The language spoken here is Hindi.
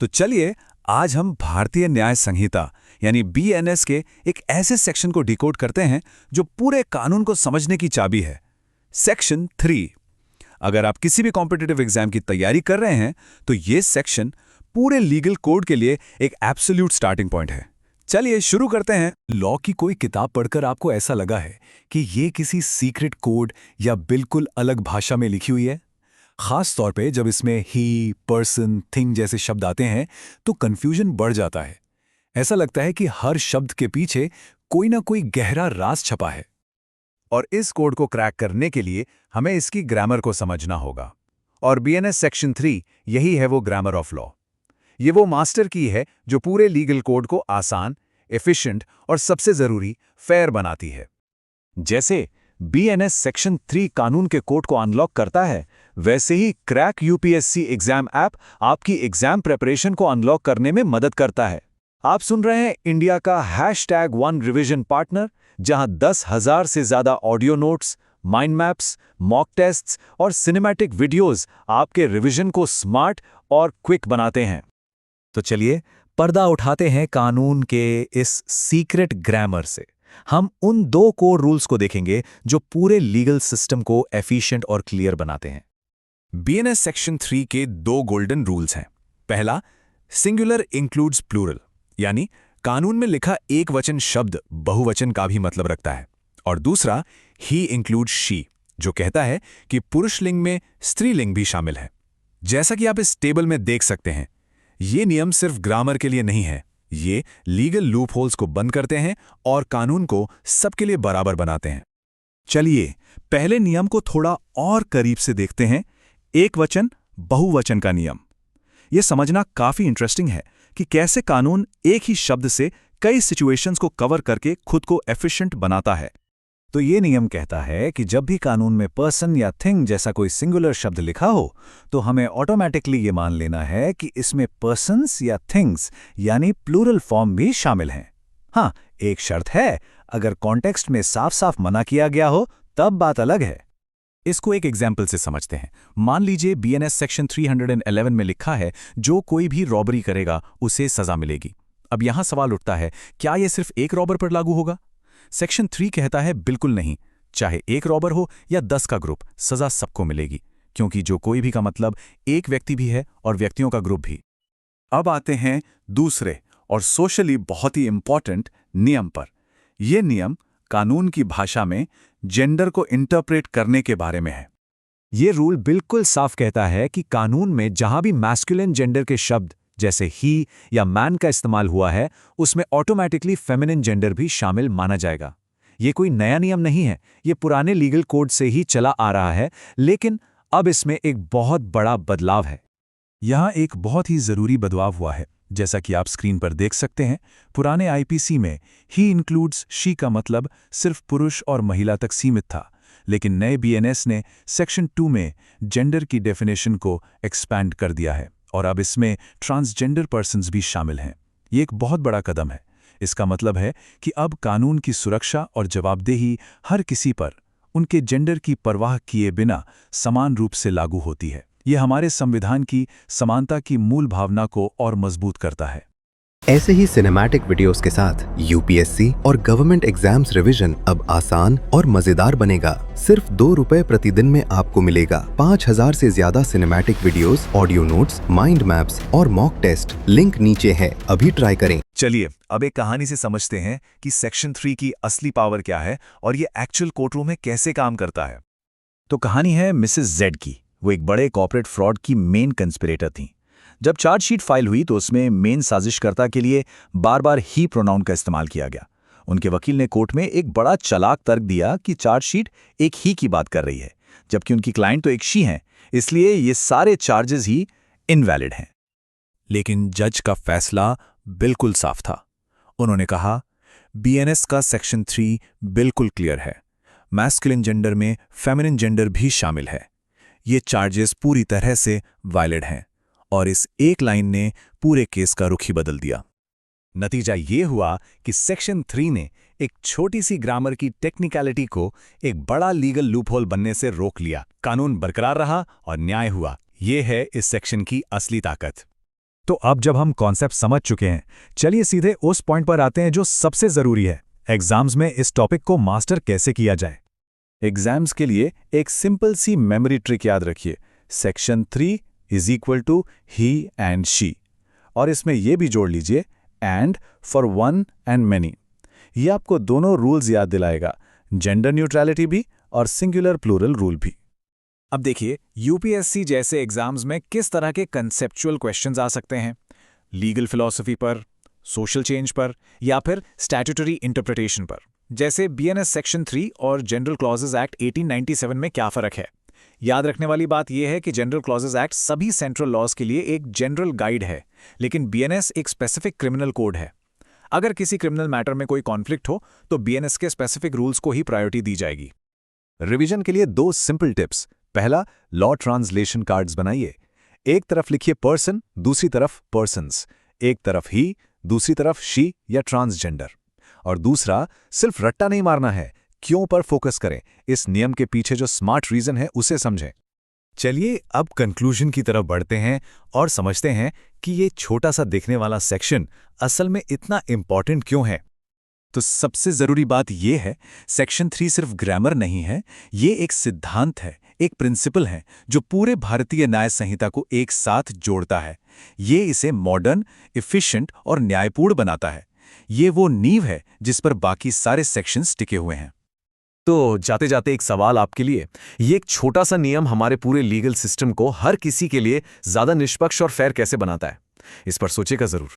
तो चलिए आज हम भारतीय न्याय संहिता यानी बीएनएस के एक ऐसे सेक्शन को डिकोड करते हैं जो पूरे कानून को समझने की चाबी है। सेक्शन 3। अगर आप किसी भी कॉम्पिटिटिव एग्जाम की तैयारी कर रहे हैं तो ये सेक्शन पूरे लीगल कोड के लिए एक एब्सोल्यूट स्टार्टिंग पॉइंट है। चलिए शुरू करते हैं। लॉ की कोई किताब पढ़कर आपको ऐसा लगा है कि ये किसी सीक्रेट कोड या बिल्कुल अलग भाषा में लिखी हुई है? खास तौर पे जब इसमें ही, पर्सन, थिंग जैसे शब्द आते हैं तो कंफ्यूजन बढ़ जाता है। ऐसा लगता है कि हर शब्द के पीछे कोई ना कोई गहरा राज छपा है। और इस कोड को क्रैक करने के लिए हमें इसकी ग्रामर को समझना होगा। और बीएनएस सेक्शन 3 यही है वो ग्रामर ऑफ लॉ। ये वो मास्टर की है जो पूरे लीगल कोड को आसान, एफिशिएंट और सबसे जरूरी फेयर बनाती है। जैसे बीएनएस सेक्शन 3 कानून के कोड को अनलॉक करता है, वैसे ही क्रैक यूपीएससी एग्जाम ऐप आपकी एग्जाम प्रिपरेशन को अनलॉक करने में मदद करता है। आप सुन रहे हैं इंडिया का #1 रिवीजन पार्टनर, जहां 10,000 से ज्यादा audio notes, mind maps, mock tests और सिनेमैटिक वीडियोस आपके रिवीजन को स्मार्ट और क्विक बनाते हैं। तो चलिए पर्दा उठाते हैं कानून के इस सीक्रेट ग्रामर से। हम उन 2 कोर रूल्स को देखेंगे जो पूरे लीगल सिस्टम को एफिशिएंट और क्लियर बनाते हैं। बीएनएस सेक्शन 3 के 2 गोल्डन रूल्स हैं। पहला, सिंगुलर इंक्लूड्स प्लूरल, यानी कानून में लिखा एक वचन शब्द बहुवचन का भी मतलब रखता है। और दूसरा, ही इंक्लूड्स शी, जो कहता है कि पुरुष लिंग में स्त्रीलिंग भी शामिल है। जैसा कि आप इस टेबल में देख सकते हैं, ये नियम सिर्फ ग्रामर के लिए नहीं है, ये लीगल लूपहोल्स को बंद करते हैं और कानून को सबके लिए बराबर बनाते हैं। चलिए पहले नियम को थोड़ा और करीब से देखते हैं। एक वचन बहुवचन का नियम। यह समझना काफी इंटरेस्टिंग है कि कैसे कानून एक ही शब्द से कई सिचुएशंस को कवर करके खुद को एफिशिएंट बनाता है। तो ये नियम कहता है कि जब भी कानून में पर्सन या थिंग जैसा कोई सिंगुलर शब्द लिखा हो तो हमें ऑटोमेटिकली ये मान लेना है कि इसमें पर्सन्स या थिंग्स यानी प्लूरल फॉर्म भी शामिल हैं। हाँ, एक शर्त है, अगर कॉन्टेक्स्ट में साफ साफ मना किया गया हो तब बात अलग है। इसको एक एग्जाम्पल से समझते हैं। मान लीजिए बीएनएस सेक्शन 311 में लिखा है जो कोई भी रॉबरी करेगा उसे सजा मिलेगी। अब यहां सवाल उठता है, क्या यह सिर्फ एक रॉबर पर लागू होगा? सेक्शन 3 कहता है बिल्कुल नहीं। चाहे एक रॉबर हो या 10 का ग्रुप, सजा सबको मिलेगी, क्योंकि जो कोई भी का मतलब एक व्यक्ति भी है और व्यक्तियों का ग्रुप भी। अब आते हैं दूसरे और सोशली बहुत ही इंपॉर्टेंट नियम पर। यह नियम कानून की भाषा में जेंडर को इंटरप्रेट करने के बारे में है। यह रूल बिल्कुल साफ कहता है कि कानून में जहां भी मैस्कुलिन जेंडर के शब्द जैसे ही या मैन का इस्तेमाल हुआ है, उसमें ऑटोमेटिकली फेमिनिन जेंडर भी शामिल माना जाएगा। ये कोई नया नियम नहीं है, ये पुराने लीगल कोड से ही चला आ रहा है, लेकिन अब इसमें एक बहुत बड़ा बदलाव है। यहाँ एक बहुत ही जरूरी बदलाव हुआ है, जैसा कि आप स्क्रीन पर देख सकते हैं। पुराने आईपीसी में ही इंक्लूड्स शी का मतलब सिर्फ पुरुष और महिला तक सीमित था, लेकिन नए बीएनएस ने सेक्शन 2 में जेंडर की डेफिनेशन को एक्सपैंड कर दिया है और अब इसमें ट्रांसजेंडर पर्सन्स भी शामिल हैं। ये एक बहुत बड़ा कदम है। इसका मतलब है कि अब कानून की सुरक्षा और जवाबदेही हर किसी पर उनके जेंडर की परवाह किए बिना समान रूप से लागू होती है। यह हमारे संविधान की समानता की मूल भावना को और मजबूत करता है। ऐसे ही सिनेमैटिक वीडियोस के साथ यूपीएससी और गवर्नमेंट एग्जाम्स रिवीजन अब आसान और मजेदार बनेगा। सिर्फ ₹2 प्रतिदिन में आपको मिलेगा 5,000 से ज्यादा cinematic videos, audio notes, mind maps और मॉक टेस्ट। लिंक नीचे है, अभी ट्राई करें। चलिए अब एक कहानी से समझते हैं कि सेक्शन 3 की असली पावर क्या है और ये एक्चुअल कोर्टरूम में कैसे काम करता है। तो कहानी है मिसेस जेड की। वो एक बड़े कॉर्पोरेट फ्रॉड की मेन कंस्पिरेटर थी। जब चार्जशीट फाइल हुई तो उसमें मेन साजिशकर्ता के लिए बार बार ही प्रोनाउन का इस्तेमाल किया गया। उनके वकील ने कोर्ट में एक बड़ा चालाक तर्क दिया कि चार्जशीट एक ही की बात कर रही है, जबकि उनकी क्लाइंट तो एक शी हैं, इसलिए ये सारे चार्जेस ही इनवैलिड हैं। लेकिन जज का फैसला बिल्कुल साफ था। उन्होंने कहा, बीएनएस का सेक्शन 3 बिल्कुल क्लियर है। मैस्कुलिन जेंडर में फेमिनिन जेंडर भी शामिल है। ये चार्जेस पूरी तरह से वैलिड हैं। और इस एक लाइन ने पूरे केस का रुख ही बदल दिया। नतीजा ये हुआ कि सेक्शन 3 ने एक छोटी सी ग्रामर की टेक्निकलिटी को एक बड़ा लीगल लूपहोल बनने से रोक लिया। कानून बरकरार रहा और न्याय हुआ। ये है इस सेक्शन की असली ताकत। तो अब जब हम कॉन्सेप्ट समझ चुके हैं, चलिए सीधे उस पॉइंट पर आते हैं जो सबसे जरूरी है। एग्जाम्स में इस टॉपिक को मास्टर कैसे किया जाए। एग्जाम्स के लिए एक सिंपल सी मेमोरी ट्रिक याद रखिए। Section 3 is equal to he and she, और इसमें यह भी जोड़ लीजिए and for one and many. ये आपको दोनों रूल्स याद दिलाएगा, जेंडर न्यूट्रलिटी भी और सिंगुलर प्लूरल रूल भी। अब देखिए यूपीएससी जैसे एग्जाम्स में किस तरह के कंसेप्चुअल क्वेश्चंस आ सकते हैं। लीगल फिलॉसफी पर, सोशल चेंज पर, या फिर स्टैट्यूटरी इंटरप्रिटेशन पर। जैसे बीएनएस सेक्शन 3 और जनरल क्लॉजेज एक्ट 1897 में क्या फ़र्क है। याद रखने वाली बात यह है कि जनरल क्लॉजेज एक्ट सभी सेंट्रल लॉज के लिए एक जनरल गाइड है, लेकिन बीएनएस एक स्पेसिफिक क्रिमिनल कोड है। अगर किसी क्रिमिनल मैटर में कोई कॉन्फ्लिक्ट हो तो बीएनएस के स्पेसिफिक रूल्स को ही प्रायोरिटी दी जाएगी। रिवीजन के लिए 2 सिंपल टिप्स। पहला, लॉ ट्रांसलेशन कार्ड्स बनाइए। एक तरफ लिखिए पर्सन, दूसरी तरफ पर्सन्स। एक तरफ ही, दूसरी तरफ शी या ट्रांसजेंडर। और दूसरा, सिर्फ रट्टा नहीं मारना है, क्यों पर फोकस करें। इस नियम के पीछे जो स्मार्ट रीजन है उसे समझें। चलिए अब कंक्लूजन की तरफ बढ़ते हैं और समझते हैं कि ये छोटा सा दिखने वाला सेक्शन असल में इतना इंपॉर्टेंट क्यों है। तो सबसे जरूरी बात यह है, सेक्शन 3 सिर्फ ग्रामर नहीं है, ये एक सिद्धांत है, एक प्रिंसिपल है जो पूरे भारतीय न्याय संहिता को एक साथ जोड़ता है। ये इसे मॉडर्न, एफिशिएंट और न्यायपूर्ण बनाता है। ये वो नींव है जिस पर बाकी सारे सेक्शंस टिके हुए हैं। तो जाते जाते एक सवाल आपके लिए, ये एक छोटा सा नियम हमारे पूरे लीगल सिस्टम को हर किसी के लिए ज्यादा निष्पक्ष और फेयर कैसे बनाता है? इस पर सोचेगा जरूर।